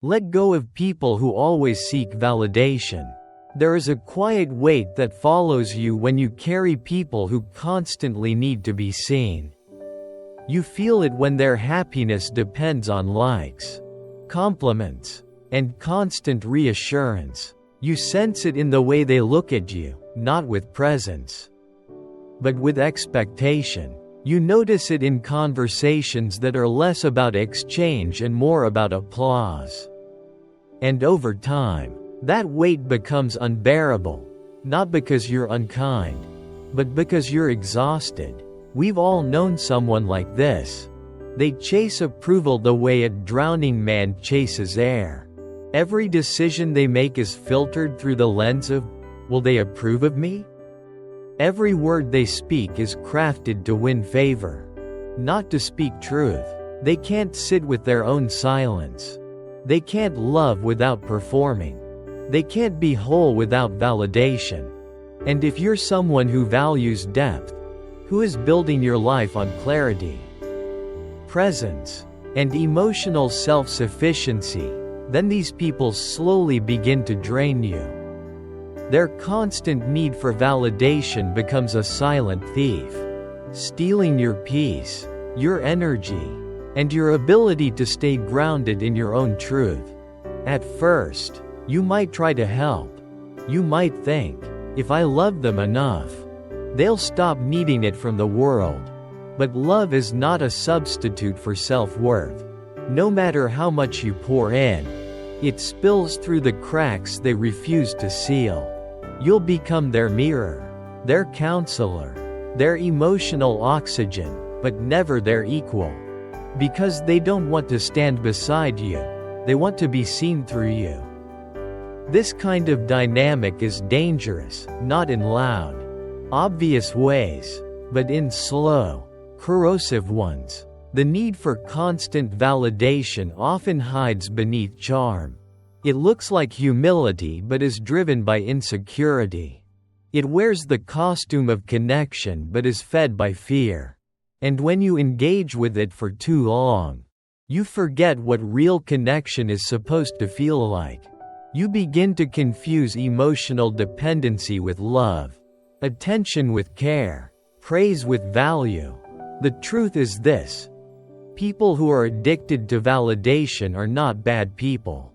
Let go of people who always seek validation. There is a quiet weight that follows you when you carry people who constantly need to be seen. You feel it when their happiness depends on likes, compliments, and constant reassurance. You sense it in the way they look at you, not with presence, but with expectation. You notice it in conversations that are less about exchange and more about applause. And over time, that weight becomes unbearable, not because you're unkind, but because you're exhausted. We've all known someone like this. They chase approval the way a drowning man chases air. Every decision they make is filtered through the lens of, will they approve of me? Every word they speak is crafted to win favor, not to speak truth. They can't sit with their own silence. They can't love without performing. They can't be whole without validation. And if you're someone who values depth, who is building your life on clarity, presence, and emotional self-sufficiency, then these people slowly begin to drain you. Their constant need for validation becomes a silent thief, stealing your peace, your energy, and your ability to stay grounded in your own truth. At first, you might try to help. You might think, if I love them enough, they'll stop needing it from the world. But love is not a substitute for self-worth. No matter how much you pour in, it spills through the cracks they refuse to seal. You'll become their mirror, their counselor, their emotional oxygen, but never their equal. Because they don't want to stand beside you, they want to be seen through you. This kind of dynamic is dangerous, not in loud, obvious ways, but in slow, corrosive ones. The need for constant validation often hides beneath charm. It looks like humility but is driven by insecurity. It wears the costume of connection but is fed by fear. And when you engage with it for too long, you forget what real connection is supposed to feel like. You begin to confuse emotional dependency with love, attention with care, praise with value. The truth is this: people who are addicted to validation are not bad people.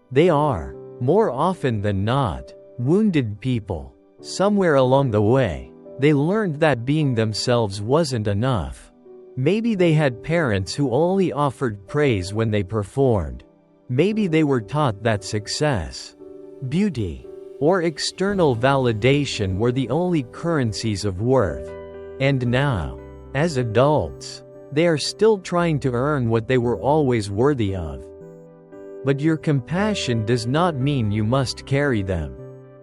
They are, more often than not, wounded people. Somewhere along the way, they learned that being themselves wasn't enough. Maybe they had parents who only offered praise when they performed. Maybe they were taught that success, beauty, or external validation were the only currencies of worth. And now, as adults, they are still trying to earn what they were always worthy of. But your compassion does not mean you must carry them.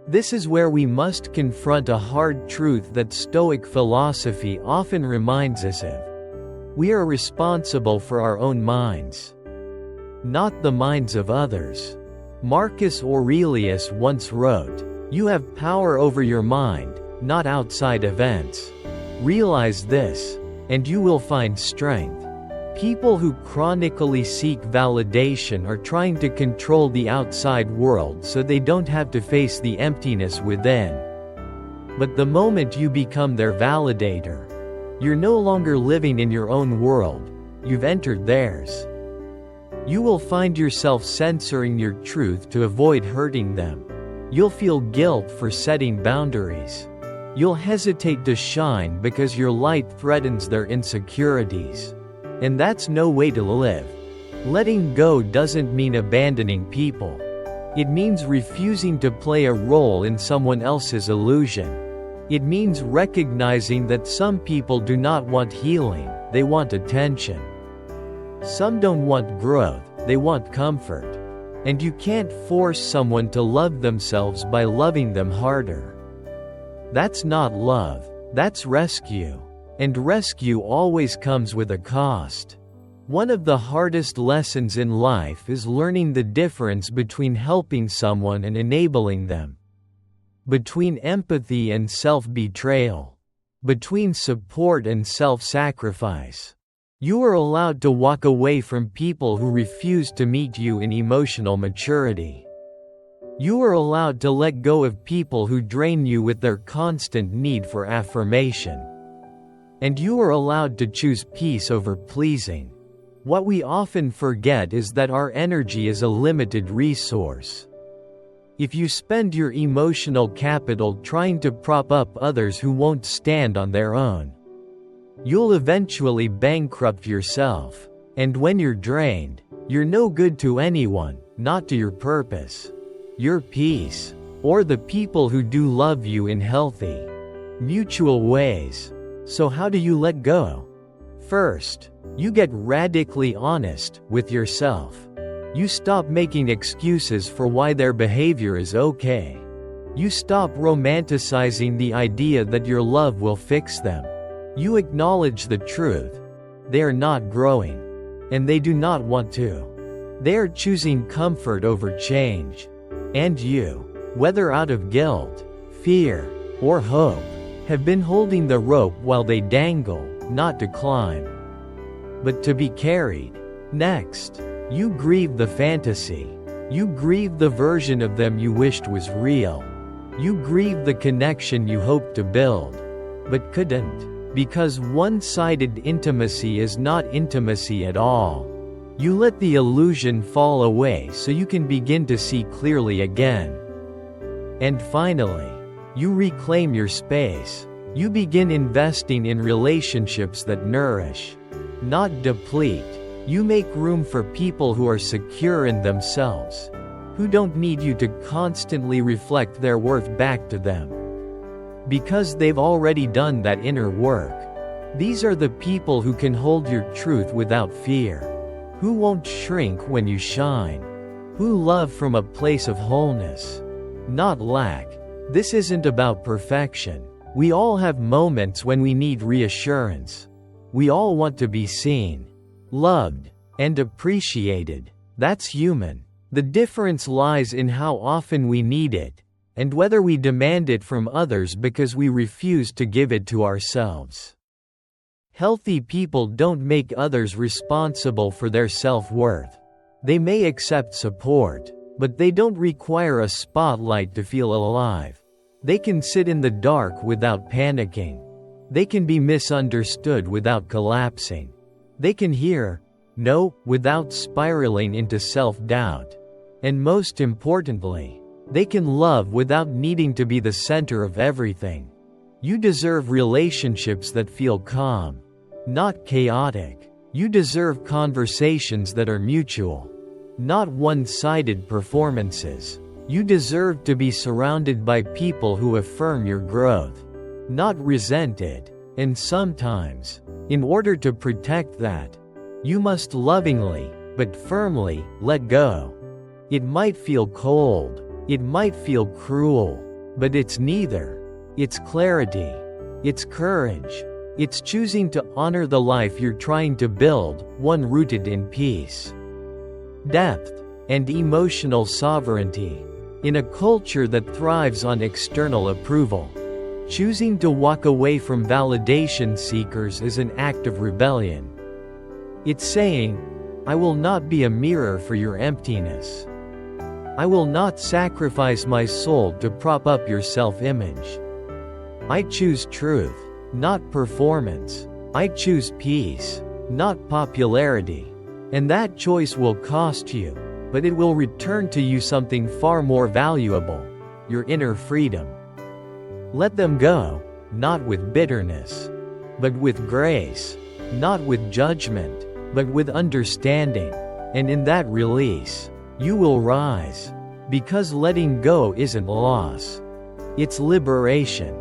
This is where we must confront a hard truth that Stoic philosophy often reminds us of. We are responsible for our own minds, not the minds of others. Marcus Aurelius once wrote, "You have power over your mind, not outside events. Realize this, and you will find strength." People who chronically seek validation are trying to control the outside world so they don't have to face the emptiness within. But the moment you become their validator, you're no longer living in your own world, you've entered theirs. You will find yourself censoring your truth to avoid hurting them. You'll feel guilt for setting boundaries. You'll hesitate to shine because your light threatens their insecurities. And that's no way to live. Letting go doesn't mean abandoning people. It means refusing to play a role in someone else's illusion. It means recognizing that some people do not want healing, they want attention. Some don't want growth, they want comfort. And you can't force someone to love themselves by loving them harder. That's not love, that's rescue. And rescue always comes with a cost. One of the hardest lessons in life is learning the difference between helping someone and enabling them. Between empathy and self-betrayal. Between support and self-sacrifice. You are allowed to walk away from people who refuse to meet you in emotional maturity. You are allowed to let go of people who drain you with their constant need for affirmation. And you are allowed to choose peace over pleasing. What we often forget is that our energy is a limited resource. If you spend your emotional capital trying to prop up others who won't stand on their own, you'll eventually bankrupt yourself. And when you're drained, you're no good to anyone, not to your purpose, your peace, or the people who do love you in healthy, mutual ways. So how do you let go? First, you get radically honest with yourself. You stop making excuses for why their behavior is okay. You stop romanticizing the idea that your love will fix them. You acknowledge the truth. They are not growing. And they do not want to. They are choosing comfort over change. And you, whether out of guilt, fear, or hope, have been holding the rope while they dangle, not to climb, but to be carried. Next, you grieve the fantasy. You grieve the version of them you wished was real. You grieve the connection you hoped to build, but couldn't, because one-sided intimacy is not intimacy at all. You let the illusion fall away so you can begin to see clearly again. And finally, you reclaim your space. You begin investing in relationships that nourish, not deplete. You make room for people who are secure in themselves, who don't need you to constantly reflect their worth back to them, because they've already done that inner work. These are the people who can hold your truth without fear, who won't shrink when you shine, who love from a place of wholeness, not lack. This isn't about perfection. We all have moments when we need reassurance. We all want to be seen, loved, and appreciated. That's human. The difference lies in how often we need it, and whether we demand it from others because we refuse to give it to ourselves. Healthy people don't make others responsible for their self-worth. They may accept support, but they don't require a spotlight to feel alive. They can sit in the dark without panicking. They can be misunderstood without collapsing. They can hear no without spiraling into self-doubt. And most importantly, they can love without needing to be the center of everything. You deserve relationships that feel calm, not chaotic. You deserve conversations that are mutual, not one-sided performances. You deserve to be surrounded by people who affirm your growth, not resent it. And sometimes, in order to protect that, you must lovingly, but firmly, let go. It might feel cold, it might feel cruel, but it's neither. It's clarity, it's courage, it's choosing to honor the life you're trying to build, one rooted in peace, depth, and emotional sovereignty. In a culture that thrives on external approval, choosing to walk away from validation seekers is an act of rebellion. It's saying, I will not be a mirror for your emptiness. I will not sacrifice my soul to prop up your self-image. I choose truth, not performance. I choose peace, not popularity. And that choice will cost you, but it will return to you something far more valuable, your inner freedom. Let them go, not with bitterness, but with grace, not with judgment, but with understanding. And in that release, you will rise, because letting go isn't loss. It's liberation.